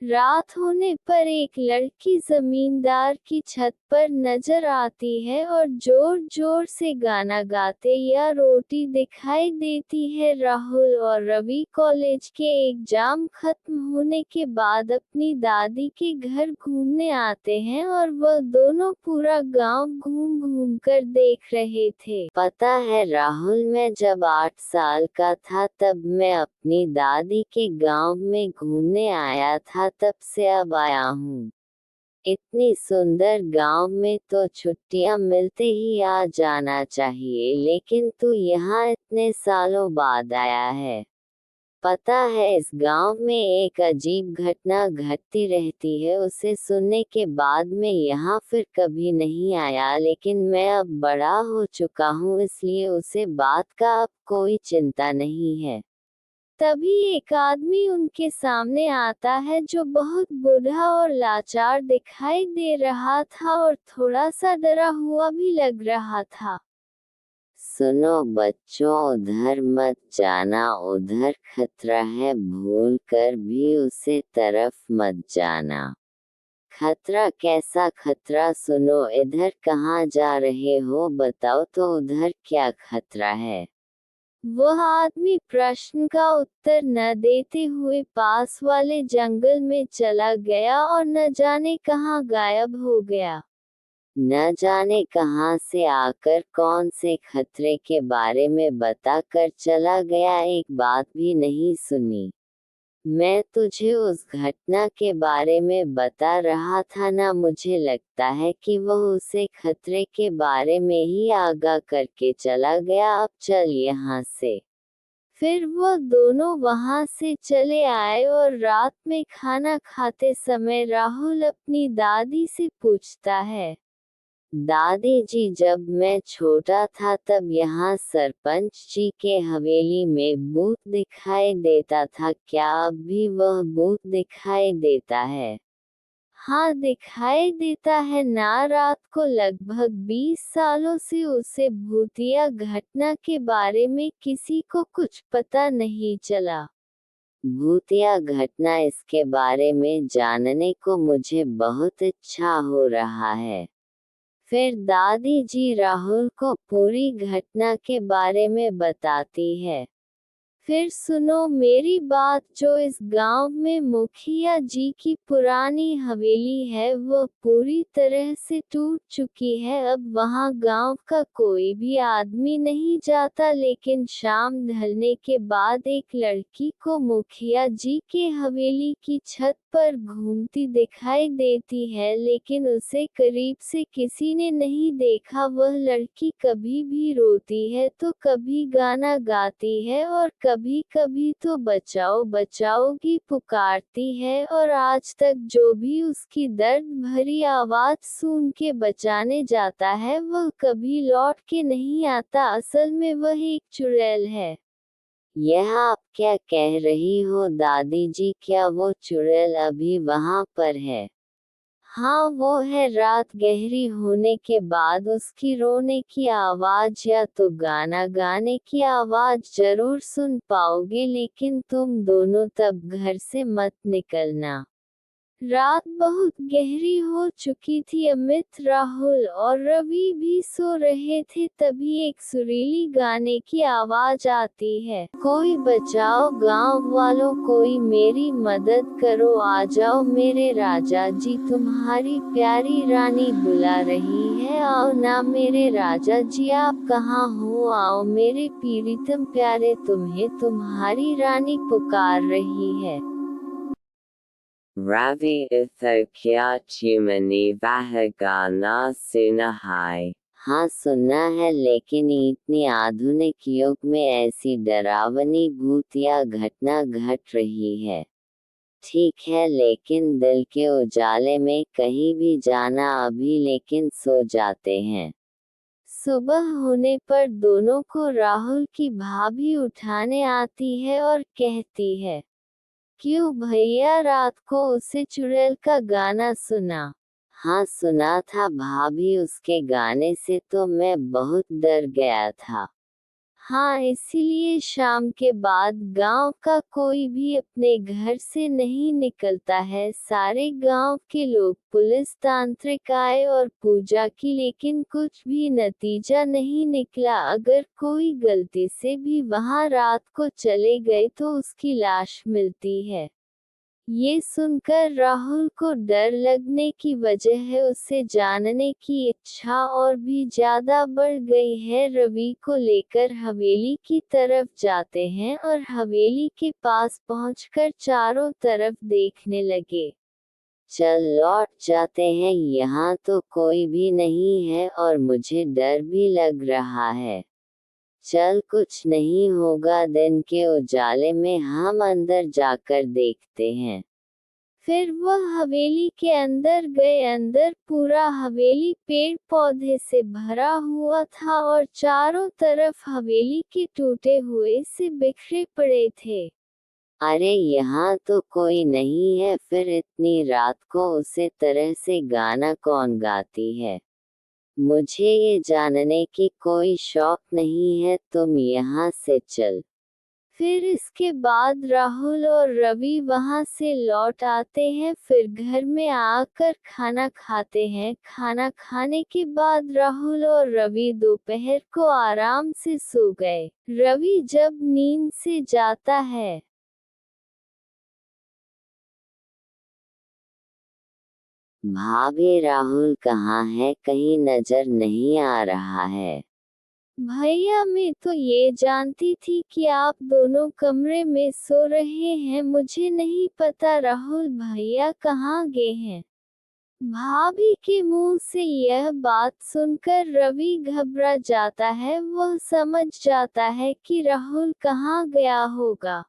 रात होने पर एक लड़की जमींदार की छत पर नजर आती है और जोर जोर से गाना गाते या रोती दिखाई देती है। राहुल और रवि कॉलेज के एग्जाम खत्म होने के बाद अपनी दादी के घर घूमने आते हैं और वह दोनों पूरा गांव घूम घूम कर देख रहे थे। पता है राहुल, मैं जब 8 साल का था तब मैं अपनी दादी के गांव में घूमने आया था, तब से अब आया हूँ। इतनी सुंदर गांव में तो छुट्टियां मिलते ही आ जाना चाहिए, लेकिन तू यहाँ इतने सालों बाद आया है। पता है इस गांव में एक अजीब घटना घटती रहती है, उसे सुनने के बाद मैं यहाँ फिर कभी नहीं आया, लेकिन मैं अब बड़ा हो चुका हूँ इसलिए उसे बात का अब कोई चिंता नहीं है। तभी एक आदमी उनके सामने आता है जो बहुत बूढ़ा और लाचार दिखाई दे रहा था और थोड़ा सा डरा हुआ भी लग रहा था। सुनो बच्चों, उधर मत जाना, उधर खतरा है, भूल कर भी उसे तरफ मत जाना। खतरा? कैसा खतरा? सुनो, इधर कहाँ जा रहे हो बताओ तो, उधर क्या खतरा है? वह आदमी प्रश्न का उत्तर न देते हुए पास वाले जंगल में चला गया और न जाने कहाँ गायब हो गया। न जाने कहां से आकर कौन से खतरे के बारे में बता कर चला गया, एक बात भी नहीं सुनी। मैं तुझे उस घटना के बारे में बता रहा था ना, मुझे लगता है कि वह उसे खतरे के बारे में ही आगाह करके चला गया। अब चल यहाँ से। फिर वह दोनों वहां से चले आए और रात में खाना खाते समय राहुल अपनी दादी से पूछता है, दादी जी, जब मैं छोटा था तब यहाँ सरपंच जी के हवेली में भूत दिखाई देता था, क्या अब भी वह भूत दिखाई देता है? हाँ, दिखाई देता है ना। रात को लगभग 20 सालों से उसे भूतिया घटना के बारे में किसी को कुछ पता नहीं चला। भूतिया घटना? इसके बारे में जानने को मुझे बहुत इच्छा हो रहा है। फिर दादी जी राहुल को पूरी घटना के बारे में बताती है। फिर सुनो मेरी बात, जो इस गांव में मुखिया जी की पुरानी हवेली है वह पूरी तरह से टूट चुकी है। अब वहां गांव का कोई भी आदमी नहीं जाता, लेकिन शाम ढलने के बाद एक लड़की को मुखिया जी के हवेली की छत पर घूमती दिखाई देती है, लेकिन उसे करीब से किसी ने नहीं देखा। वह लड़की कभी भी रोती है तो कभी गाना गाती है और कभी कभी तो बचाओ बचाओ की पुकारती है, और आज तक जो भी उसकी दर्द भरी आवाज सुन के बचाने जाता है वह कभी लौट के नहीं आता। असल में वह एक चुड़ैल है। यह आप क्या कह रही हो दादी जी, क्या वो चुड़ैल अभी वहां पर है? हाँ, वो है। रात गहरी होने के बाद उसकी रोने की आवाज या तो गाना गाने की आवाज जरूर सुन पाओगे, लेकिन तुम दोनों तब घर से मत निकलना। रात बहुत गहरी हो चुकी थी। अमित, राहुल और रवि भी सो रहे थे। तभी एक सुरीली गाने की आवाज आती है, कोई बचाओ गांव वालों, कोई मेरी मदद करो, आ जाओ मेरे राजा जी, तुम्हारी प्यारी रानी बुला रही है, आओ ना मेरे राजा जी, आप कहाँ हो, आओ मेरे प्रीतम प्यारे, तुम्हें तुम्हारी रानी पुकार रही है। Ravi itho kya tumani vahagana sunahai। हाँ, सुनना है, लेकिन इतनी आधुनिक युग में ऐसी डरावनी भूतिया घटना घट रही है। ठीक है, लेकिन दिल के उजाले में कहीं भी जाना अभी, लेकिन सो जाते हैं। सुबह होने पर दोनों को राहुल की भाभी उठाने आती है और कहती है, क्यों भैया, रात को उसे चुड़ैल का गाना सुना? हाँ, सुना था भाभी, उसके गाने से तो मैं बहुत डर गया था। हाँ, इसीलिए शाम के बाद गांव का कोई भी अपने घर से नहीं निकलता है। सारे गांव के लोग पुलिस तांत्रिक आए और पूजा की, लेकिन कुछ भी नतीजा नहीं निकला। अगर कोई गलती से भी वहां रात को चले गए तो उसकी लाश मिलती है। ये सुनकर राहुल को डर लगने की वजह उसे जानने की इच्छा और भी ज्यादा बढ़ गई है। रवि को लेकर हवेली की तरफ जाते हैं और हवेली के पास पहुंचकर चारों तरफ देखने लगे। चल लौट जाते हैं, यहाँ तो कोई भी नहीं है और मुझे डर भी लग रहा है। चल कुछ नहीं होगा, दिन के उजाले में हम अंदर जाकर देखते हैं। फिर वह हवेली के अंदर गए। अंदर पूरा हवेली पेड़ पौधे से भरा हुआ था और चारों तरफ हवेली के टूटे हुए से बिखरे पड़े थे। अरे यहाँ तो कोई नहीं है, फिर इतनी रात को उसे तरह से गाना कौन गाती है? मुझे ये जानने की कोई शौक नहीं है, तुम यहाँ से चल। फिर इसके बाद राहुल और रवि वहां से लौट आते हैं। फिर घर में आकर खाना खाते हैं। खाना खाने के बाद राहुल और रवि दोपहर को आराम से सो गए। रवि जब नींद से जाता है, भाभी राहुल कहाँ है, कहीं नजर नहीं आ रहा है। भैया, मैं तो ये जानती थी कि आप दोनों कमरे में सो रहे हैं, मुझे नहीं पता राहुल भैया कहाँ गए हैं। भाभी के मुंह से यह बात सुनकर रवि घबरा जाता है। वह समझ जाता है कि राहुल कहाँ गया होगा।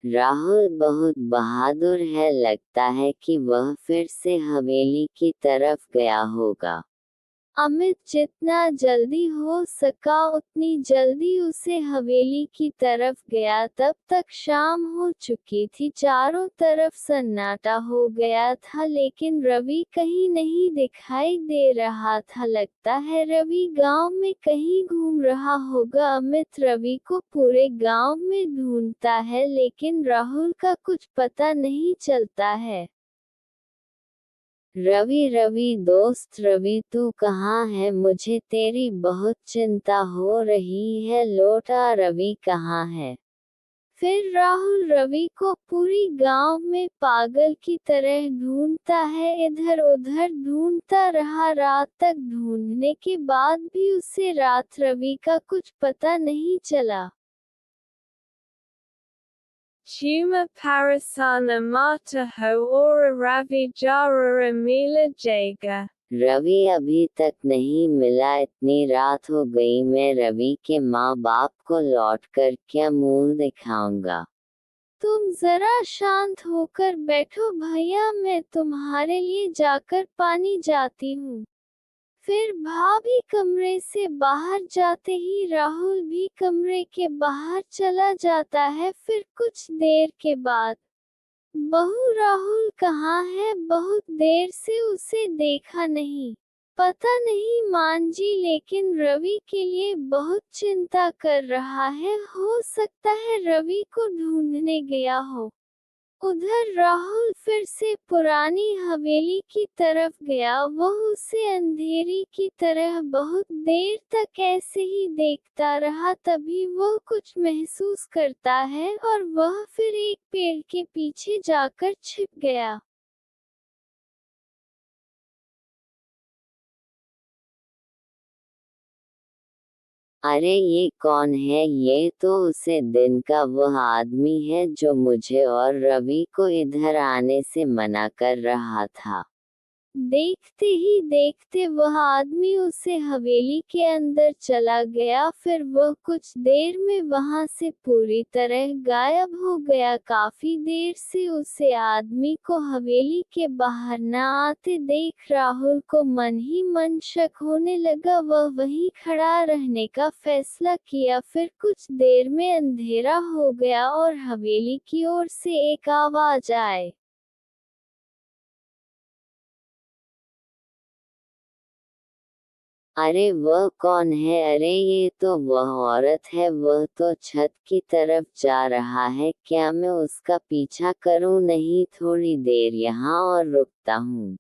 राहुल बहुत बहादुर है, लगता है कि वह फिर से हवेली की तरफ गया होगा। अमित जितना जल्दी हो सका उतनी जल्दी उसे हवेली की तरफ गया। तब तक शाम हो चुकी थी, चारों तरफ सन्नाटा हो गया था, लेकिन रवि कहीं नहीं दिखाई दे रहा था। लगता है रवि गांव में कहीं घूम रहा होगा। अमित रवि को पूरे गांव में ढूंढता है, लेकिन राहुल का कुछ पता नहीं चलता है। रवि रवि दोस्त रवि, तू कहाँ है? मुझे तेरी बहुत चिंता हो रही है, लौट आ। रवि कहाँ है? फिर राहुल रवि को पूरी गांव में पागल की तरह ढूंढता है, इधर उधर ढूंढता रहा। रात तक ढूंढने के बाद भी उसे रात रवि का कुछ पता नहीं चला। Tuma parasana mata ho ora ravi jara mila jaga. Ravi अभी तक नहीं मिला, इतनी रात हो गई। मैं रवि के माँ बाप को लौटकर क्या मुंह दिखाऊंगा? तुम जरा शांत होकर बैठो भैया, मैं तुम्हारे लिए जाकर पानी जाती हूँ। फिर भाभी कमरे से बाहर जाते ही राहुल भी कमरे के बाहर चला जाता है। फिर कुछ देर के बाद, बहू राहुल कहाँ है? बहुत देर से उसे देखा नहीं। पता नहीं मान जी, लेकिन रवि के लिए बहुत चिंता कर रहा है। हो सकता है रवि को ढूंढने गया हो। उधर राहुल फिर से पुरानी हवेली की तरफ गया। वह उसे अंधेरी की तरह बहुत देर तक ऐसे ही देखता रहा। तभी वह कुछ महसूस करता है और वह फिर एक पेड़ के पीछे जाकर छिप गया। अरे ये कौन है? ये तो उसे दिन का वह आदमी है जो मुझे और रवि को इधर आने से मना कर रहा था। देखते ही देखते वह आदमी उसे हवेली के अंदर चला गया। फिर वह कुछ देर में वहां से पूरी तरह गायब हो गया। काफी देर से उसे आदमी को हवेली के बाहर न आते देख राहुल को मन ही मन शक होने लगा। वह वहीं खड़ा रहने का फैसला किया। फिर कुछ देर में अंधेरा हो गया और हवेली की ओर से एक आवाज आए। अरे वह कौन है? अरे ये तो वह औरत है, वह तो छत की तरफ जा रहा है। क्या मैं उसका पीछा करूं? नहीं, थोड़ी देर यहाँ और रुकता हूँ।